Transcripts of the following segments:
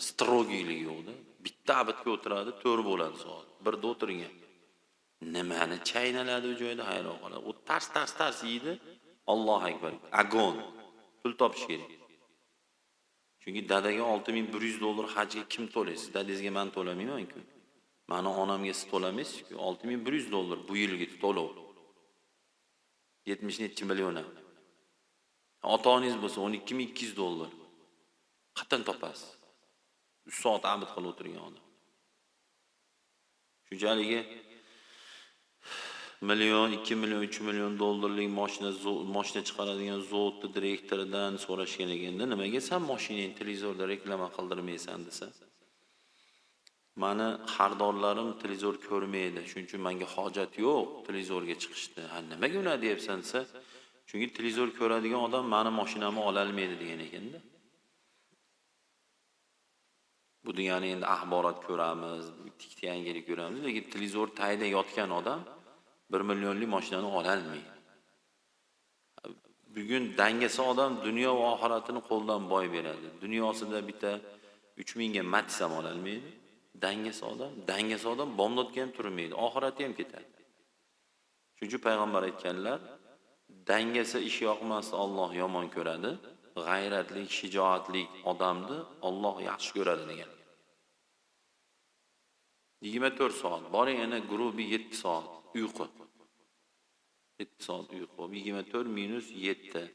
strogiylik yo'qda. Bitta abitga o'tiradi, 4 bo'ladi soat. Birda o'tirgan. Nimani chaynaladi u joyda hayron qoladi. U tars yeydi. Allohu akbar. Agon. Pul topish kerak. Chunki dadaga $6100 hajga kim to'laysiz? Dadangizga men to'lamayman-ku. Mani onamga siz to'lamaysiz-ku. $6100 bu yilgi to'lov. 70 million. Ota-onangiz bo'lsa $12200. Qatdan topasiz? 3 soat abid qilib o'tirgan odam. Shunchalik million, 2 million, 3 million dollarlik mashina chiqaradigan zavodni direktoridan so'rashgan ekanda, nimaga sen mashinangni televizorda reklama qildirmaysan desa. Mani xaridorlarim televizor ko'rmaydi, shuning uchun menga hojat yo'q televizorga chiqishda. Ha, nimaga uni deyapsan desa, chunki televizor ko'radigan odam meni mashinamni ola olmaydi degan ekanda. Bu degani endi axborot ko'ramiz, tikka yangilik ko'ramiz, lekin televizor tayida yotgan odam 1 millionlik mashinani ola olmaydi. Bugun dangasa odam dunyo va oxiratini qo'ldan boy beradi. Dunyosida bitta 3000 ga Matiz ham ola olmaydi. Dangasa odam bomdodga ham turmaydi, oxirati ham ketadi. Chunki payg'ambar aytganlar, dangasa ishi yoqmasdan Alloh yomon ko'radi, g'ayratli, shijoatli odamni Alloh yaxshi ko'radi degan. 24 soat, boring yana grubi 7 soat uyqu. 7 soat uyqu. 24 minus 7.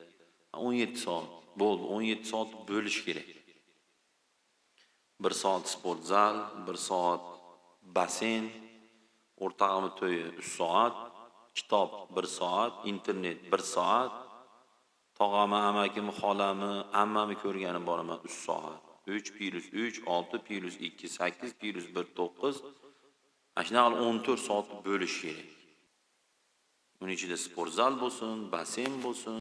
17 soat. Bo'ldi, 17 soat bo'lish kerak. 1 soat sport zal, 1 soat basen, o'rtog'imni to'yi 3 soat, kitob 1 soat, internet 1 soat, tog'ami, amakim, xolamni, ammamni ko'rganim boraman 3 soat. 3 plus 3, 6 plus 2, 8 plus 1, 9. Ashunaqal 14 soat bo'lish kerak. Uning ichida sport zal bo'lsin, basen bo'lsin.